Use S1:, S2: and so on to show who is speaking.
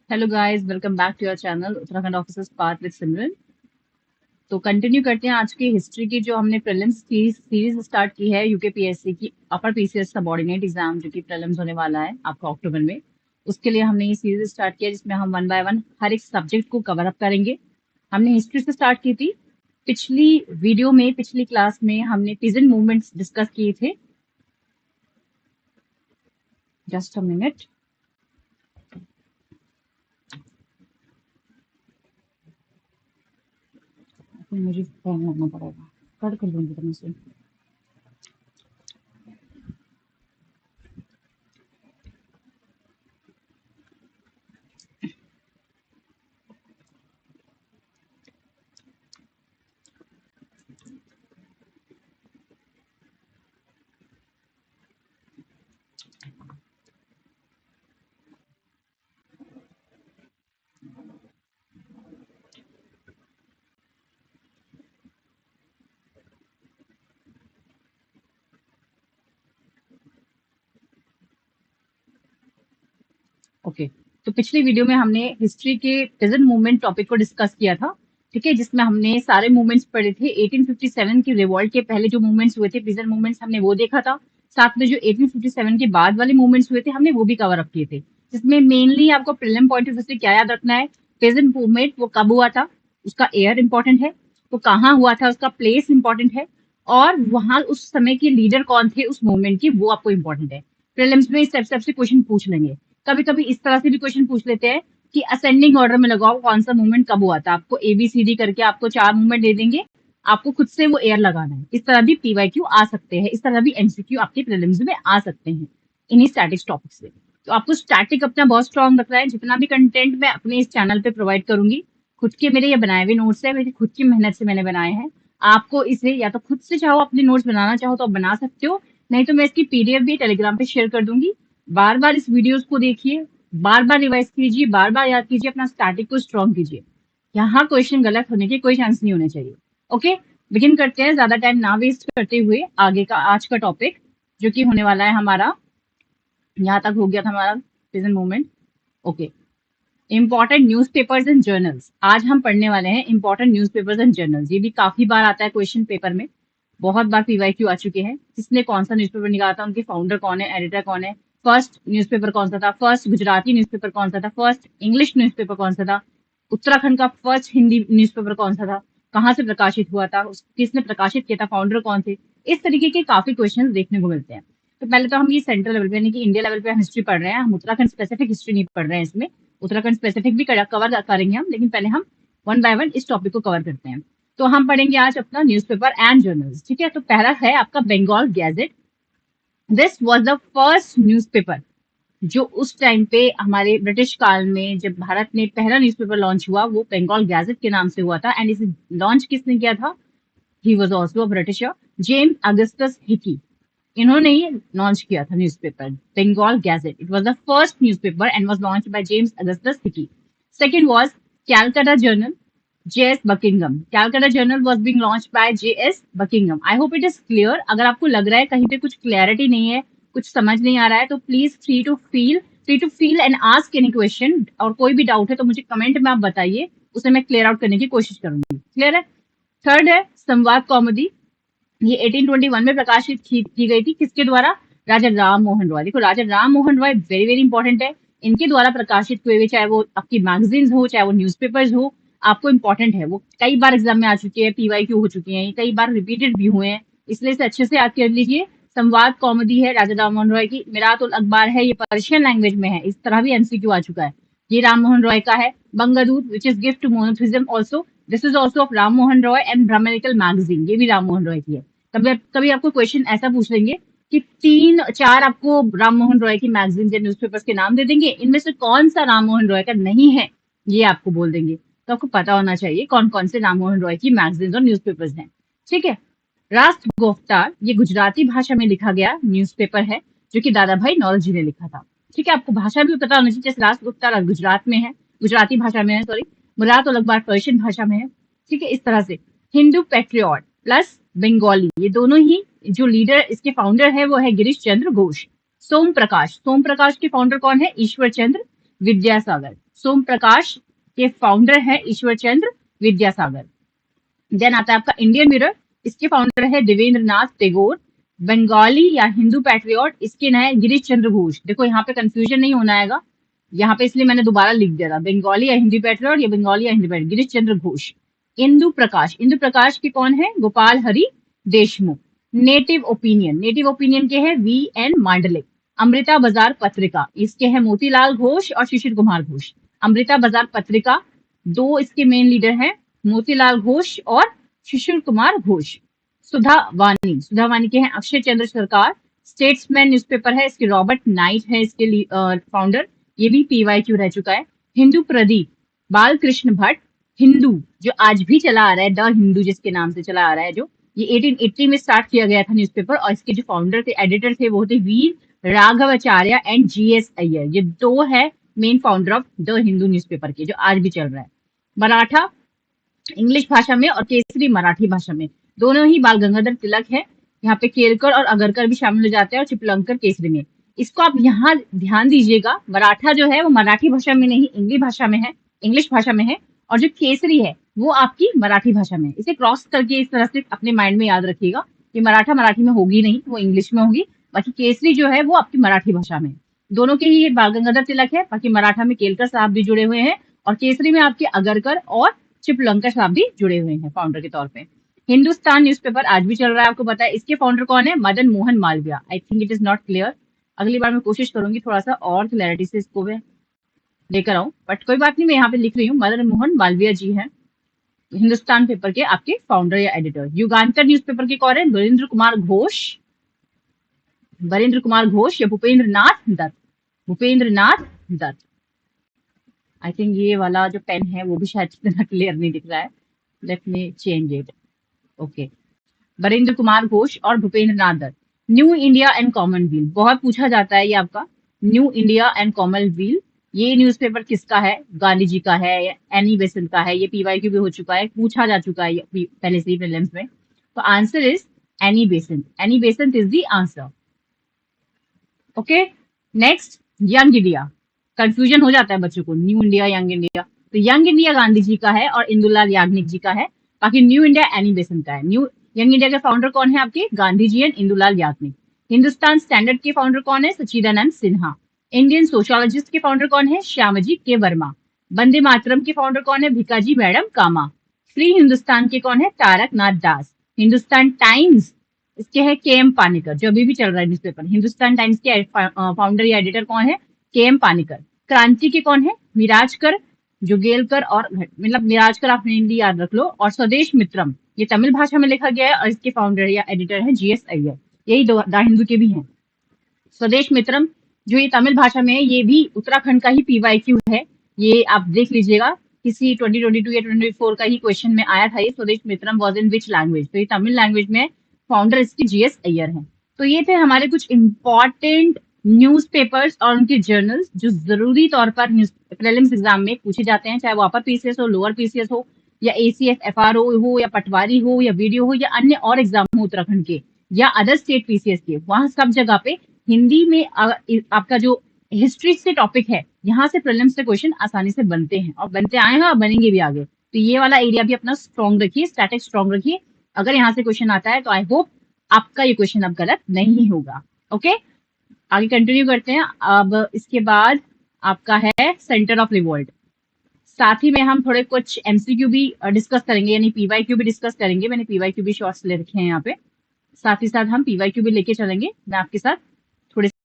S1: Hello guys, welcome back to your channel Uttarakhand officers part with Simran. तो continue करते हैं आज की हिस्ट्री की जो हमने प्रीलिम्स की सीरीज स्टार्ट की है यूकेपीएससी की अपर पीसीएस सबऑर्डिनेट एग्जाम जो कि प्रीलिम्स होने वाला है आपका अक्टूबर में। उसके लिए हमने ये सीरीज स्टार्ट किया जिसमें हम वन बाय वन हर एक सब्जेक्ट को कवर अप करेंगे। हमने हिस्ट्री से स्टार्ट की थी। पिछली वीडियो में पिछली क्लास में हमने पीजेंट मूवमेंट्स डिस्कस किए थे। जस्ट अ मिनट, मुझे फोन करना पड़ेगा, कट कर दूंगी तो मैं। ओके, तो पिछली वीडियो में हमने हिस्ट्री के प्रेजेंट मूवमेंट टॉपिक को डिस्कस किया था। ठीक है, जिसमें हमने सारे मूवमेंट्स पढ़े थे। 1857 की रिवॉल्ट के पहले जो मूवमेंट्स हुए थे, प्रेजेंट मूवमेंट्स, हमने वो देखा था। साथ में जो 1857 के बाद वाले मूवमेंट्स हुए थे हमने वो भी कवर अप किए थे। जिसमें मेनली आपको प्रीलिम पॉइंट ऑफ व्यू से क्या याद रखना है, प्रेजेंट मूवमेंट वो कब हुआ था, उसका ईयर इंपॉर्टेंट है, वो कहाँ हुआ था, उसका प्लेस इंपॉर्टेंट है, और वहां उस समय के लीडर कौन थे उस मूवमेंट की, वो आपको इंपॉर्टेंट है। प्रीलिम्स में स्टेप स्टेप से क्वेश्चन पूछ लेंगे। कभी कभी इस तरह से भी क्वेश्चन पूछ लेते हैं कि असेंडिंग ऑर्डर में लगाओ कौन सा मूवमेंट कब हुआ था। आपको एबीसीडी करके आपको 4 मूवमेंट दे देंगे, आपको खुद से वो एयर लगाना है। इस तरह भी पीवाईक्यू आ सकते हैं, इस तरह भी एमसीक्यू आपके प्रीलिम्स में आ सकते हैं इन्हीं स्टैटिक्स टॉपिक से। तो आपको स्टैटिक अपना बहुत स्ट्रांग रखना है। जितना भी कंटेंट मैं अपने इस चैनल पे प्रोवाइड करूंगी, खुद के मेरे ये बनाए हुए नोट्स है, मेरी खुद की मेहनत से मैंने बनाए हैं। आपको इसे या तो खुद से चाहो अपने नोट्स बनाना चाहो तो आप बना सकते हो, नहीं तो मैं इसकी पीडीएफ भी टेलीग्राम पे शेयर कर दूंगी। बार बार इस वीडियोस को देखिए, बार बार रिवाइज कीजिए, बार बार याद कीजिए, अपना स्टैटिक को स्ट्रॉन्ग कीजिए। यहाँ क्वेश्चन गलत होने के कोई चांस नहीं होने चाहिए। ओके, बिगिन करते हैं ज्यादा टाइम ना वेस्ट करते हुए। आगे का आज का टॉपिक जो कि होने वाला है हमारा, यहाँ तक हो गया था हमारा present movement. Okay, important newspapers and journals. आज हम पढ़ने वाले हैं इंपॉर्टेंट न्यूज़पेपर्स एंड जर्नल्स। ये भी काफी बार आता है क्वेश्चन पेपर में, बहुत बार पीवाईक्यू आ चुके हैं। किसने कौन सा न्यूज़पेपर निकाला था, उनके फाउंडर कौन है, एडिटर कौन है, फर्स्ट न्यूज़पेपर कौन सा था, फर्स्ट गुजराती न्यूज़पेपर कौन सा था, फर्स्ट इंग्लिश न्यूज़पेपर कौन सा था, उत्तराखंड का फर्स्ट हिंदी न्यूज़पेपर कौन सा था, कहाँ से प्रकाशित हुआ था, किसने प्रकाशित किया था, फाउंडर कौन थे। इस तरीके के काफी क्वेश्चन देखने को मिलते हैं। तो पहले तो हम ये सेंट्रल लेवल पे यानी कि इंडिया लेवल पे हम हिस्ट्री पढ़ रहे हैं, हम उत्तराखंड स्पेसिफिक हिस्ट्री नहीं पढ़ रहे हैं इसमें। उत्तराखंड स्पेसिफिक भी कवर करेंगे हम, लेकिन पहले हम वन बाय वन इस टॉपिक को कवर करते हैं। तो हम पढ़ेंगे आज अपना न्यूज़पेपर एंड जर्नल्स। ठीक है, तो पहला है आपका Bengal gazette. This was the first newspaper जो उस टाइम पे हमारे ब्रिटिश काल में जब भारत में पहला न्यूज़पेपर लॉन्च हुआ, वो बंगाल गैजेट के नाम से हुआ था। एंड इसे लॉन्च किसने किया था, he was also a Britisher, James Augustus Hicky. इन्होंने ही लॉन्च किया था newspaper Bengal gazette. It was the first newspaper and was launched by James Augustus Hicky. Second was Calcutta journal, J.S. Buckingham. Calcutta Journal was being launched by J.S. Buckingham. I hope it is clear. अगर आपको लग रहा है कहीं पे कुछ clarity नहीं है, कुछ समझ नहीं आ रहा है, तो please free to feel and ask any question. और कोई भी डाउट है तो मुझे कमेंट में आप बताइए, उसे मैं क्लियर आउट करने की कोशिश करूंगी। क्लियर है। थर्ड है संवाद कौमुदी। ये 1821 में प्रकाशित की गई थी, किसके द्वारा, राजा राम मोहन रॉय। देखो, Raja Ram Mohan Roy very very important है। इनके द्वारा प्रकाशित हुए हुए, चाहे वो आपकी मैगजीन्स हो, चाहे वो न्यूज़पेपर्स हो, आपको इंपॉर्टेंट है। वो कई बार एग्जाम में आ चुके हैं, पीवाईक्यू हो चुके हैं, कई बार रिपीटेड भी हुए हैं, इसलिए इसे अच्छे से याद कर लीजिए। संवाद कौमुदी है राजा राम मोहन रॉय की। मिरातुल अखबार है, ये पर्शियन लैंग्वेज में है, इस तरह भी एमसीक्यू आ चुका है, ये राम मोहन रॉय का है। Bangadoot which is gift to monotheism also, this is also of Ram Mohan Roy. And Brahmanical magazine, ये भी राम मोहन रॉय की है। कभी कभी आपको क्वेश्चन ऐसा पूछ लेंगे कि 3-4 आपको राम मोहन रॉय की मैगजीन या न्यूज़पेपर्स के नाम दे देंगे, इनमें से कौन सा राम मोहन रॉय का नहीं है ये आपको बोल देंगे। तो आपको पता होना चाहिए कौन कौन से राम मोहन रॉय की मैगजीन और न्यूज़पेपर्स हैं। ठीक है। राष्ट्र गुफ्तार, ये गुजराती भाषा में लिखा गया न्यूज़पेपर है, जो कि दादा भाई नौरोजी ने लिखा था। ठीक है, आपको भाषा भी पता होना चाहिए, जैसे राष्ट्र गुफ्तार गुजरात में है, गुजराती भाषा में है, सॉरी, मुराद अखबार पर्शियन भाषा में है। ठीक है, इस तरह से। हिंदू पेट्रियट प्लस बंगाली, ये दोनों ही जो लीडर, इसके फाउंडर है वो है गिरीश चंद्र घोष। सोम प्रकाश के फाउंडर कौन है, ईश्वर चंद्र विद्यासागर। सोम प्रकाश के फाउंडर है ईश्वर चंद्र विद्यासागर। देन आता है आपका इंडियन मिरर, इसके फाउंडर है देवेंद्र नाथ टैगोर। बंगाली या हिंदू पैट्रियट, इसके है गिरीश चंद्र घोष। देखो यहाँ पे कंफ्यूजन नहीं होना है, यहाँ पे इसलिए मैंने दोबारा लिख दिया था, बंगाली या हिंदी पैट्रियट या बंगाली या हिंदी पैट्रियट, गिरीश चंद्र घोष। इंदु प्रकाश, इंदु प्रकाश के कौन है? गोपाल हरि देशमुख। नेटिव ओपिनियन के हैं वी एन मांडले। अमृता बाजार पत्रिका, इसके हैं मोतीलाल घोष और शिशिर कुमार घोष। अमृता बाजार पत्रिका, दो इसके मेन लीडर हैं, मोतीलाल घोष और शिशिर कुमार घोष। सुधा वानी के हैं अक्षय चंद्र सरकार। स्टेट्समैन न्यूज़पेपर है, इसके रॉबर्ट नाइट है इसके फाउंडर, ये भी PYQ रह चुका है। हिंदू प्रदीप, बालकृष्ण भट्ट। हिंदू जो आज भी चला आ रहा है, द हिंदू जिसके नाम से चला आ रहा है, जो ये 1880 में स्टार्ट किया गया था न्यूज़पेपर, और इसके जो फाउंडर थे, एडिटर थे, वो थे वीर राघवाचार्य एंड GS अय्यर। ये दो है main founder of the Hindu newspaper के, जो आज भी चल रहा है। मराठा इंग्लिश भाषा में और केसरी मराठी भाषा में, दोनों ही बाल गंगाधर तिलक है। यहाँ पे केरकर और अगरकर भी शामिल हो जाते हैं, और चिपलंकर केसरी में। इसको आप यहाँ ध्यान दीजिएगा, मराठा जो है वो मराठी भाषा में नहीं, इंग्लिश भाषा में है, और जो केसरी है वो आपकी मराठी भाषा में। इसे क्रॉस करके इस तरह से अपने माइंड में याद रखिएगा कि मराठा मराठी में होगी नहीं, वो इंग्लिश में होगी, बाकी केसरी जो है वो आपकी मराठी भाषा में। दोनों के ही बाल गंगाधर तिलक है, बाकी मराठा में केलकर साहब भी जुड़े हुए हैं, और केसरी में आपके अगरकर और चिपलंकर साहब भी जुड़े हुए हैं फाउंडर के तौर पे। हिंदुस्तान न्यूज़पेपर आज भी चल रहा है, आपको पता है। इसके फाउंडर कौन है? Madan Mohan Malviya. I think it is not clear, अगली बार मैं कोशिश करूंगी थोड़ा सा और क्लैरिटी से इसको मैं लेकर आऊं, बट कोई बात नहीं, मैं यहाँ पे लिख रही हूँ, मदन मोहन मालवीय जी हैं हिंदुस्तान पेपर के आपके फाउंडर या एडिटर। युगांतर न्यूज़पेपर के कौन है? बरेंद्र कुमार घोष या भूपेंद्र नाथ दत्त। आई थिंक ये वाला जो पेन है वो भी शायद इतना क्लियर नहीं दिख रहा है, let me change it. Okay, Barendra Kumar Ghosh और Bhupendra Nath Dutt. New India and Commonwealth, बहुत पूछा जाता है ये आपका, न्यू इंडिया एंड कॉमनवेल्थ, ये न्यूज़पेपर किसका है? गांधी जी का है, एनी बेसेंट का है। ये PYQ भी हो चुका है, पूछा जा चुका है पहले से ही प्रीलिम्स में। तो answer is Annie Besant is the answer. Okay, next young India, confusion हो जाता है बच्चों को, न्यू इंडिया यंग इंडिया। तो यंग इंडिया गांधी जी का है और इंदुलाल याग्निक जी का है, बाकी न्यू इंडिया एनी बेसेंट का है। यंग इंडिया के फाउंडर कौन है आपके? गांधी जी एंड इंदुलाल याग्निक। हिंदुस्तान स्टैंडर्ड के फाउंडर कौन है? सच्चिदानंद सिन्हा। इंडियन सोशियोलॉजिस्ट के फाउंडर कौन है? श्यामजी के वर्मा। वंदे मातरम के फाउंडर कौन है? भिकाजी मैडम कामा। फ्री हिंदुस्तान के कौन है? तारक नाथ दास। हिंदुस्तान टाइम्स, इसके है KM पानिकर, जो अभी भी चल रहा है न्यूज़पेपर। हिंदुस्तान टाइम्स के फाउंडर या एडिटर कौन है? KM पानिकर। क्रांति के कौन है? मिराजकर, जुगेलकर और मतलब मिराजकर आप हिंदी याद रख लो, और स्वदेश मित्रम ये तमिल भाषा में लिखा गया है, और इसके फाउंडर या एडिटर है GS अय्यर। यही द हिंदू के भी हैं। स्वदेश मित्रम जो ये तमिल भाषा में है, ये भी उत्तराखंड का ही PYQ है, ये आप देख लीजिएगा, किसी 2022 या 2024 का ही क्वेश्चन में आया था ये। स्वदेश मित्रम वॉज इन विच लैंग्वेज? तो ये तमिल लैंग्वेज में, फाउंडर इसकी GS अय्यर है। तो ये थे हमारे कुछ इंपॉर्टेंट न्यूज़पेपर्स और उनके जर्नल्स जो जरूरी तौर पर प्रीलिम्स एग्जाम में पूछे जाते हैं, चाहे वो अपर PCS हो, लोअर PCS हो, या ACF FRO हो, या पटवारी हो, या वीडियो हो, या अन्य और एग्जाम हो उत्तराखंड के, या अदर स्टेट PCS के। वहां सब जगह पे हिंदी में आपका जो हिस्ट्री से टॉपिक है, यहाँ से प्रीलिम्स से क्वेश्चन आसानी से बनते हैं, और बनते आए हैं और बनेंगे भी आगे। तो ये वाला एरिया भी अपना स्ट्रॉन्ग रखिए, स्टैटिक स्ट्रॉन्ग रखिए। अगर यहाँ से क्वेश्चन आता है तो आई होप आपका ये क्वेश्चन अब गलत नहीं होगा। ओके, आगे कंटिन्यू करते हैं। अब इसके बाद आपका है सेंटर ऑफ रिवोल्ट, साथ ही में हम थोड़े कुछ MCQ भी डिस्कस करेंगे, यानी PYQ भी डिस्कस करेंगे। मैंने PYQ भी शॉर्ट्स ले रखे हैं यहाँ पे, साथ ही साथ हम PYQ भी लेके चलेंगे मैं आपके साथ। थोड़े